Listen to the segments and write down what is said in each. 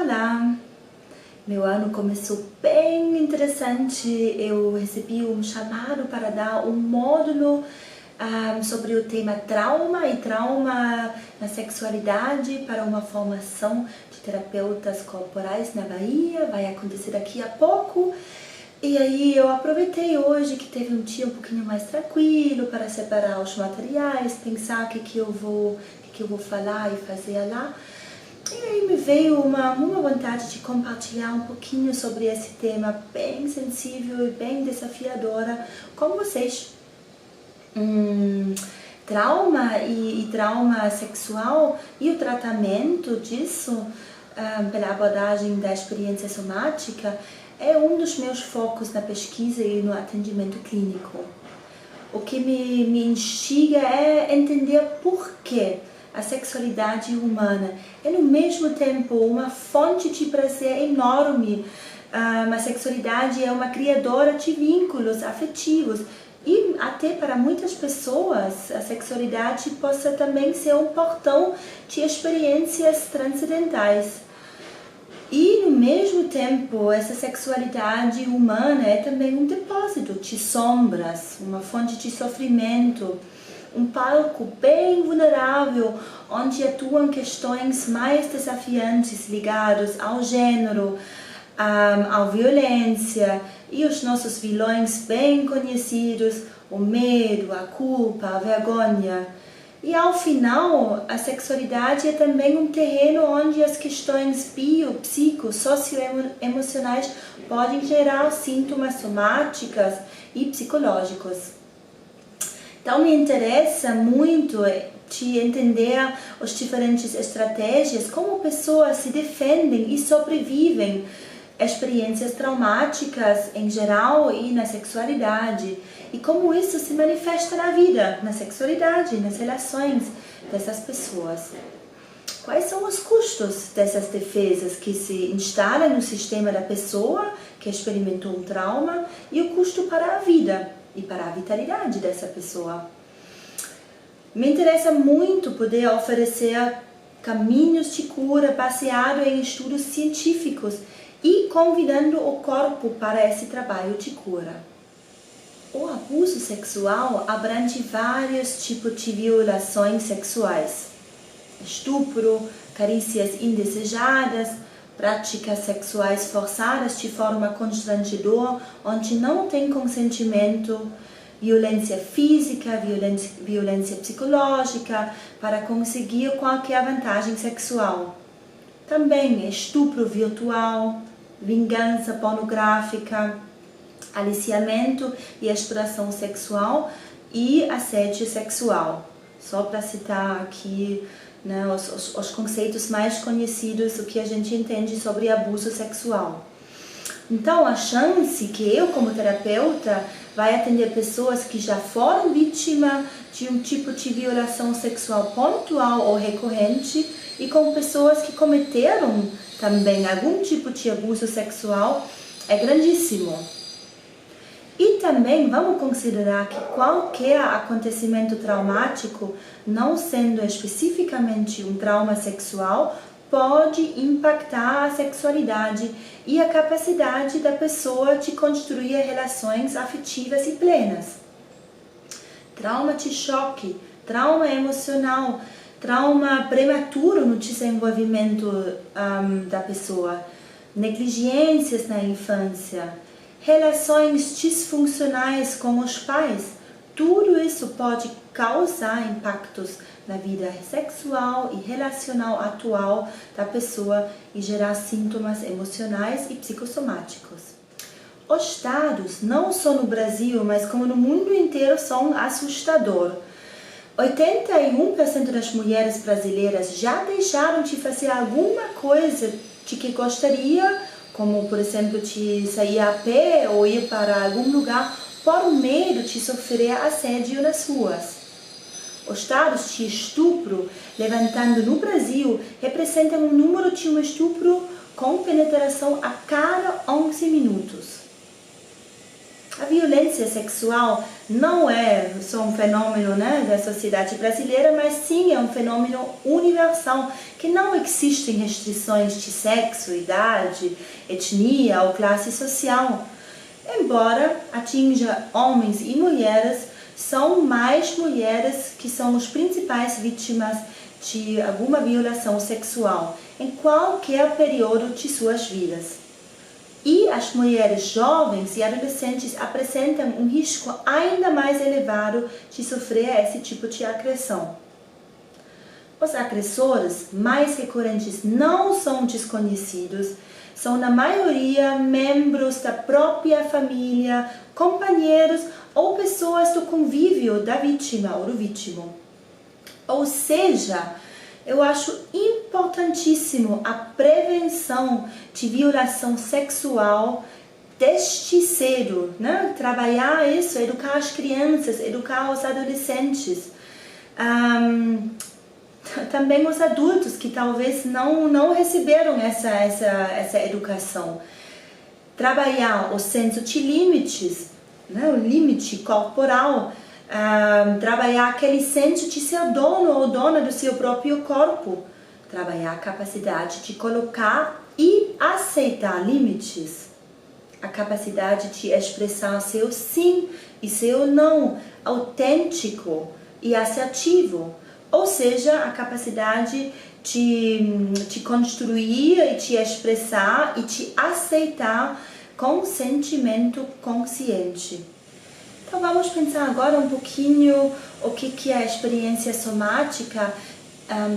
Olá! Meu ano começou bem interessante. Eu recebi um chamado para dar um módulo sobre o tema trauma e trauma na sexualidade para uma formação de terapeutas corporais na Bahia. Vai acontecer daqui a pouco. E aí eu aproveitei hoje que teve um dia um pouquinho mais tranquilo para separar os materiais, pensar o que eu vou falar e fazer lá. E aí me veio uma vontade de compartilhar um pouquinho sobre esse tema bem sensível e bem desafiadora com vocês. Trauma e trauma sexual e o tratamento disso pela abordagem da experiência somática é um dos meus focos na pesquisa e no atendimento clínico. O que me instiga é entender por que a sexualidade humana é, no mesmo tempo, uma fonte de prazer enorme. A sexualidade é uma criadora de vínculos afetivos e até para muitas pessoas a sexualidade possa também ser um portão de experiências transcendentais. E, no mesmo tempo, essa sexualidade humana é também um depósito de sombras, uma fonte de sofrimento, um palco bem vulnerável, onde atuam questões mais desafiantes ligadas ao gênero, à violência e os nossos vilões bem conhecidos, o medo, a culpa, a vergonha. E ao final, a sexualidade é também um terreno onde as questões psico, socioemocionais podem gerar sintomas somáticos e psicológicos. Então me interessa muito de entender as diferentes estratégias, como pessoas se defendem e sobrevivem a experiências traumáticas em geral e na sexualidade, e como isso se manifesta na vida, na sexualidade, nas relações dessas pessoas. Quais são os custos dessas defesas que se instalam no sistema da pessoa que experimentou um trauma e o custo para a vida e para a vitalidade dessa pessoa? Me interessa muito poder oferecer caminhos de cura baseado em estudos científicos e convidando o corpo para esse trabalho de cura. O abuso sexual abrange vários tipos de violações sexuais: estupro, carícias indesejadas, práticas sexuais forçadas de forma constrangedora, onde não tem consentimento, violência física, violência psicológica para conseguir qualquer vantagem sexual. Também estupro virtual, vingança pornográfica, aliciamento e exploração sexual e assédio sexual. Só para citar aqui os conceitos mais conhecidos, o que a gente entende sobre abuso sexual. Então, a chance que eu, como terapeuta, vai atender pessoas que já foram vítimas de um tipo de violação sexual pontual ou recorrente e com pessoas que cometeram também algum tipo de abuso sexual é grandíssimo. E também vamos considerar que qualquer acontecimento traumático, não sendo especificamente um trauma sexual, pode impactar a sexualidade e a capacidade da pessoa de construir relações afetivas e plenas. Trauma de choque, trauma emocional, trauma prematuro no desenvolvimento da pessoa, negligências na infância, relações disfuncionais com os pais, tudo isso pode causar impactos na vida sexual e relacional atual da pessoa e gerar sintomas emocionais e psicossomáticos. Os dados, não só no Brasil, mas como no mundo inteiro, são assustadores. 81% das mulheres brasileiras já deixaram de fazer alguma coisa de que gostaria, como, por exemplo, de sair a pé ou ir para algum lugar, por medo de sofrer assédio nas ruas. Os dados de estupro levantando no Brasil representam um número de um estupro com penetração a cada 11 minutos. A violência sexual não é só um fenômeno, né, da sociedade brasileira, mas sim é um fenômeno universal, que não existem restrições de sexo, idade, etnia ou classe social. Embora atinja homens e mulheres, são mais mulheres que são as principais vítimas de alguma violação sexual em qualquer período de suas vidas. E as mulheres jovens e adolescentes apresentam um risco ainda mais elevado de sofrer esse tipo de agressão. Os agressores mais recorrentes não são desconhecidos, são na maioria membros da própria família, companheiros ou pessoas do convívio da vítima ou do vítima. Ou seja, eu acho importantíssimo a prevenção de violação sexual desde cedo, né? Trabalhar isso, educar as crianças, educar os adolescentes. Também os adultos que talvez não receberam essa educação. Trabalhar o senso de limites, né? O limite corporal. Trabalhar aquele senso de ser dono ou dona do seu próprio corpo, trabalhar a capacidade de colocar e aceitar limites, a capacidade de expressar seu sim e seu não, autêntico e assertivo, ou seja, a capacidade de construir e de expressar e de aceitar com sentimento consciente. Então vamos pensar agora um pouquinho o que a experiência somática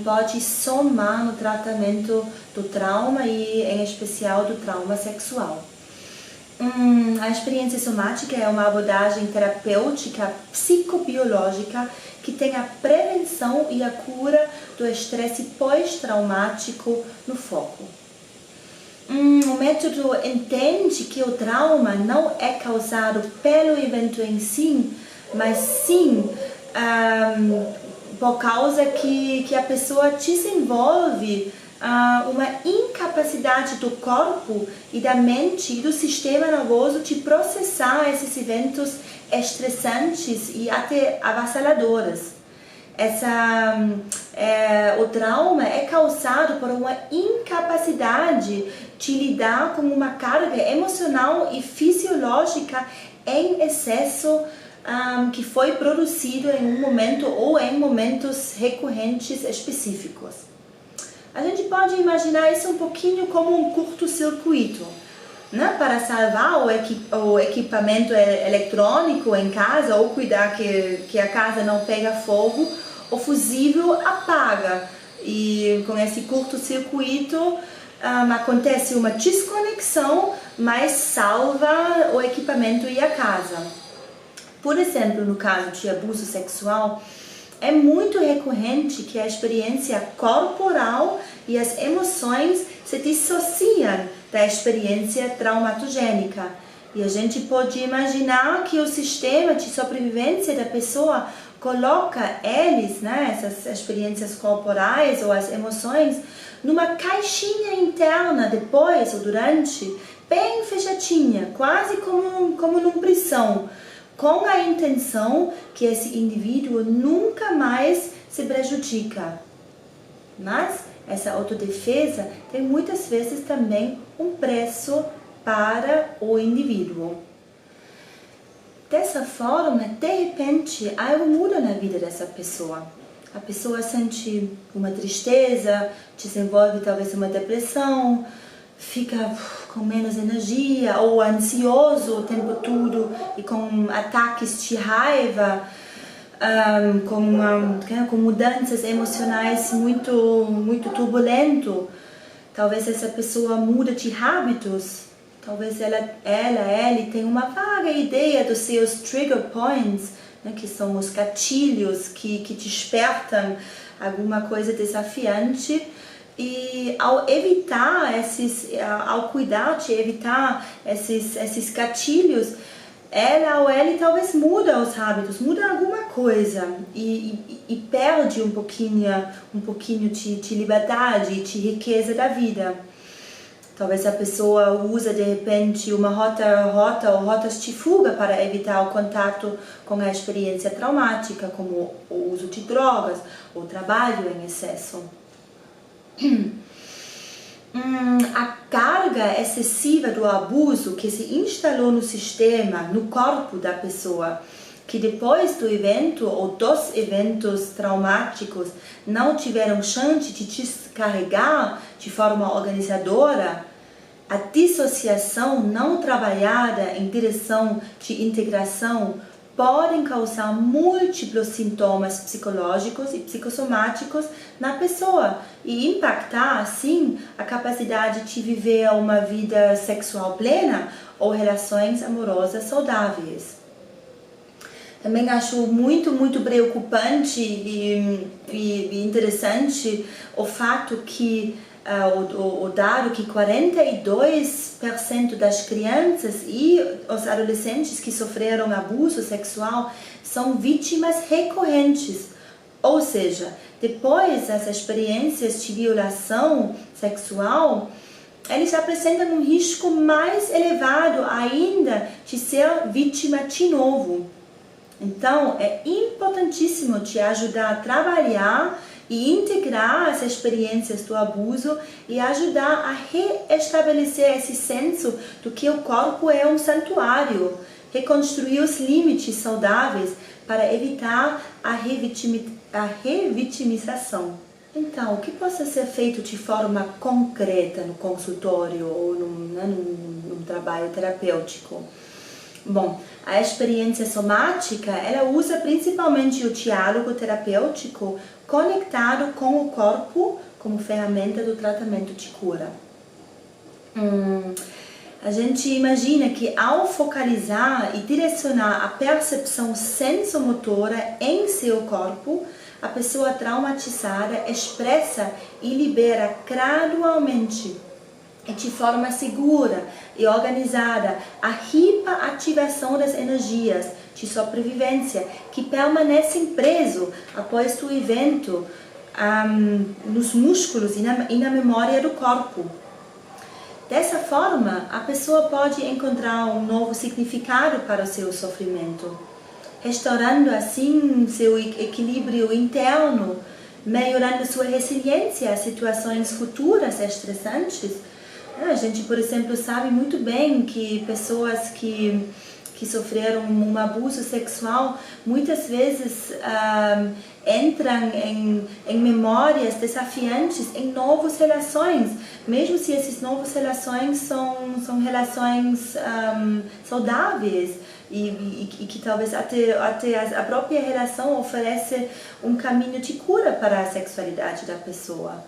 pode somar no tratamento do trauma e em especial do trauma sexual. A experiência somática é uma abordagem terapêutica psicobiológica que tem a prevenção e a cura do estresse pós-traumático no foco. O método entende que o trauma não é causado pelo evento em si, mas sim por causa que a pessoa desenvolve uma incapacidade do corpo e da mente e do sistema nervoso de processar esses eventos estressantes e até avassaladores. O trauma é causado por uma incapacidade de lidar com uma carga emocional e fisiológica em excesso que foi produzido em um momento ou em momentos recorrentes específicos. A gente pode imaginar isso um pouquinho como um curto-circuito, né? Para salvar o equipamento eletrônico em casa ou cuidar que a casa não pega fogo, o fusível apaga e com esse curto-circuito acontece uma desconexão, mas salva o equipamento e a casa. Por exemplo, no caso de abuso sexual, é muito recorrente que a experiência corporal e as emoções se dissociam da experiência traumatogênica. E a gente pode imaginar que o sistema de sobrevivência da pessoa coloca eles, né, essas experiências corporais ou as emoções, numa caixinha interna depois ou durante, bem fechadinha, quase como numa prisão, com a intenção que esse indivíduo nunca mais se prejudica. Mas essa autodefesa tem muitas vezes também um preço para o indivíduo. Dessa forma, de repente, algo muda na vida dessa pessoa. A pessoa sente uma tristeza, desenvolve talvez uma depressão, fica com menos energia ou ansioso o tempo todo e com ataques de raiva, com mudanças emocionais muito turbulento. Talvez essa pessoa muda de hábitos. Talvez ele tenha uma vaga ideia dos seus trigger points, né, que são os gatilhos que despertam alguma coisa desafiante. E ao cuidar de evitar esses gatilhos, ela ou ele talvez muda os hábitos, muda alguma coisa e perde um pouquinho de liberdade, de riqueza da vida. Talvez a pessoa usa de repente uma rota ou rotas de fuga para evitar o contato com a experiência traumática, como o uso de drogas ou trabalho em excesso. A carga excessiva do abuso que se instalou no sistema, no corpo da pessoa, que depois do evento ou dos eventos traumáticos não tiveram chance de descarregar de forma organizadora, a dissociação não trabalhada em direção de integração podem causar múltiplos sintomas psicológicos e psicossomáticos na pessoa e impactar, assim, a capacidade de viver uma vida sexual plena ou relações amorosas saudáveis. Também acho muito preocupante e interessante o fato que o dado que 42% das crianças e os adolescentes que sofreram abuso sexual são vítimas recorrentes. Ou seja, depois das experiências de violação sexual, eles apresentam um risco mais elevado ainda de ser vítima de novo. Então, é importantíssimo te ajudar a trabalhar e integrar as experiências do abuso e ajudar a reestabelecer esse senso do que o corpo é um santuário, reconstruir os limites saudáveis para evitar a revitimização. Então, o que possa ser feito de forma concreta no consultório ou num trabalho terapêutico? Bom, a experiência somática, ela usa principalmente o diálogo terapêutico conectado com o corpo como ferramenta do tratamento de cura. A gente imagina que ao focalizar e direcionar a percepção sensomotora em seu corpo, a pessoa traumatizada expressa e libera gradualmente e de forma segura e organizada a hiperativação das energias de sobrevivência que permanecem presos após o evento nos músculos e na memória do corpo. Dessa forma, a pessoa pode encontrar um novo significado para o seu sofrimento, restaurando assim seu equilíbrio interno, melhorando sua resiliência a situações futuras estressantes. A gente, por exemplo, sabe muito bem que pessoas que sofreram um abuso sexual muitas vezes entram em memórias desafiantes em novas relações, mesmo se essas novas relações são relações saudáveis e que talvez até a própria relação oferece um caminho de cura para a sexualidade da pessoa.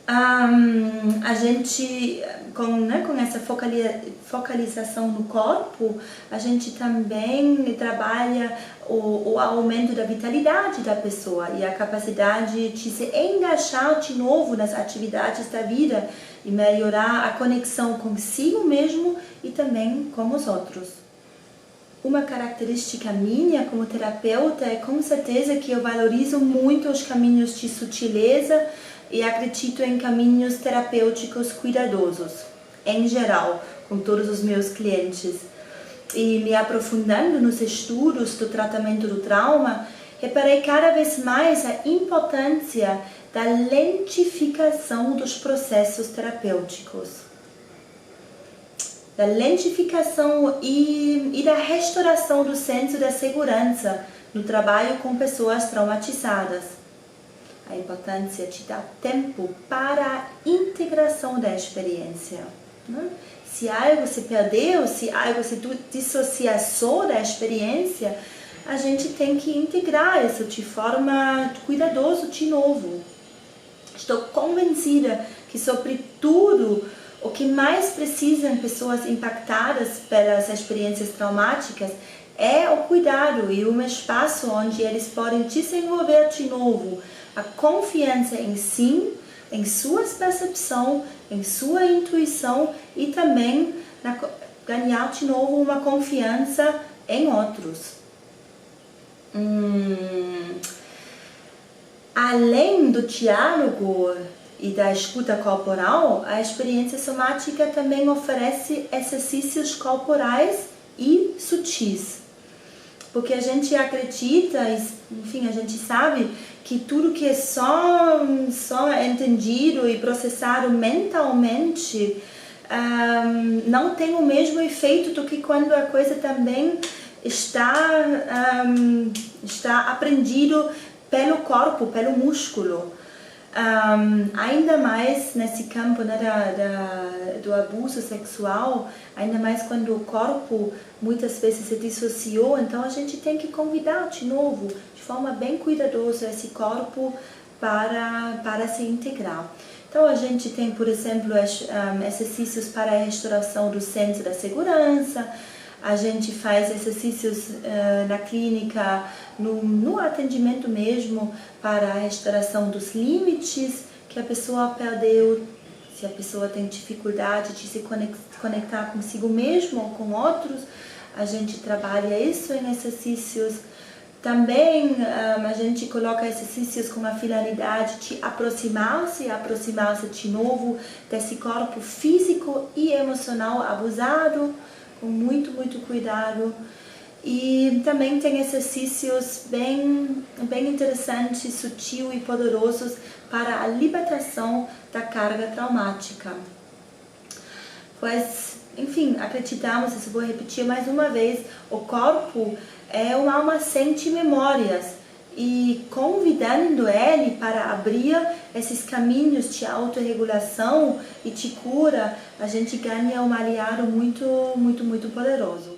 A gente, com essa focalização no corpo, a gente também trabalha o aumento da vitalidade da pessoa e a capacidade de se engajar de novo nas atividades da vida e melhorar a conexão consigo mesmo e também com os outros. Uma característica minha como terapeuta é com certeza que eu valorizo muito os caminhos de sutileza e acredito em caminhos terapêuticos cuidadosos, em geral, com todos os meus clientes. E me aprofundando nos estudos do tratamento do trauma, reparei cada vez mais a importância da lentificação dos processos terapêuticos. Da lentificação e da restauração do senso da segurança no trabalho com pessoas traumatizadas. A importância de dar tempo para a integração da experiência. Se algo se perdeu, se algo se dissociou da experiência, a gente tem que integrar isso de forma cuidadosa de novo. Estou convencida que, sobretudo, o que mais precisam pessoas impactadas pelas experiências traumáticas é o cuidado e um espaço onde eles podem desenvolver de novo a confiança em si, em sua percepção, em sua intuição e também ganhar de novo uma confiança em outros. Além do diálogo e da escuta corporal, a experiência somática também oferece exercícios corporais e sutis. Porque a gente acredita, enfim, a gente sabe que tudo que é só entendido e processado mentalmente não tem o mesmo efeito do que quando a coisa também está aprendido pelo corpo, pelo músculo. Ainda mais nesse campo, né, do abuso sexual, ainda mais quando o corpo muitas vezes se dissociou, então a gente tem que convidar de novo, de forma bem cuidadosa, esse corpo para se integrar. Então a gente tem, por exemplo, exercícios para a restauração do senso da segurança. A gente faz exercícios na clínica, no atendimento mesmo, para a restauração dos limites que a pessoa perdeu, se a pessoa tem dificuldade de se conectar consigo mesmo ou com outros, a gente trabalha isso em exercícios. Também a gente coloca exercícios com a finalidade de aproximar-se de novo desse corpo físico e emocional abusado, com muito cuidado. E também tem exercícios bem interessantes, sutil e poderosos para a libertação da carga traumática. Pois, enfim, acreditamos, isso vou repetir mais uma vez, o corpo é uma alma sente memórias e convidando ele para abrir esses caminhos de autorregulação e de cura, a gente ganha um aliado muito poderoso.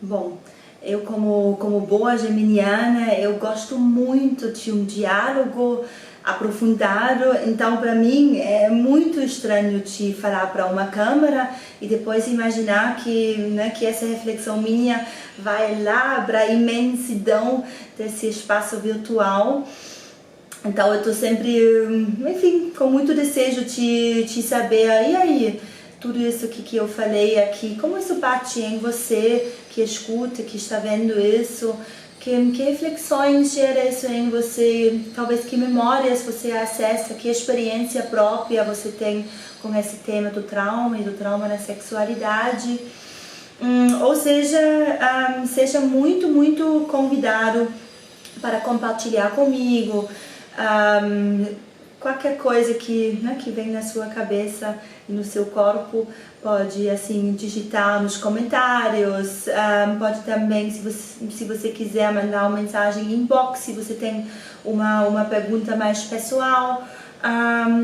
Bom, eu como boa geminiana, eu gosto muito de um diálogo aprofundado, então para mim é muito estranho de falar para uma câmera e depois imaginar que essa reflexão minha vai lá para a imensidão desse espaço virtual. Então eu estou sempre, enfim, com muito desejo de saber, e aí, tudo isso que eu falei aqui, como isso bate em você, que escuta, que está vendo isso, que reflexões gera isso em você, talvez que memórias você acessa, que experiência própria você tem com esse tema do trauma e do trauma na sexualidade. Ou seja, seja muito convidado para compartilhar comigo qualquer coisa que vem na sua cabeça e no seu corpo. Pode assim digitar nos comentários, pode também, se você quiser, mandar uma mensagem inbox, se você tem uma pergunta mais pessoal.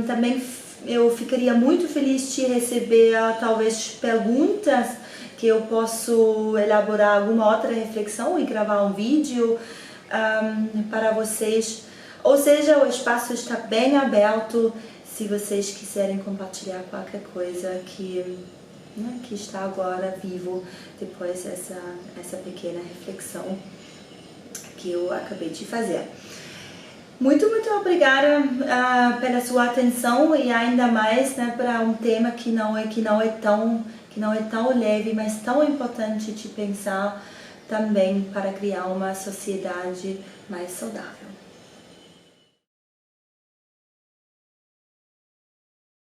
Também eu ficaria muito feliz de receber talvez perguntas que eu posso elaborar alguma outra reflexão e gravar um vídeo para vocês. Ou seja, o espaço está bem aberto se vocês quiserem compartilhar qualquer coisa que está agora vivo depois dessa pequena reflexão que eu acabei de fazer. Muito obrigada pela sua atenção e ainda mais para um tema que não é tão leve, mas tão importante de pensar também para criar uma sociedade mais saudável.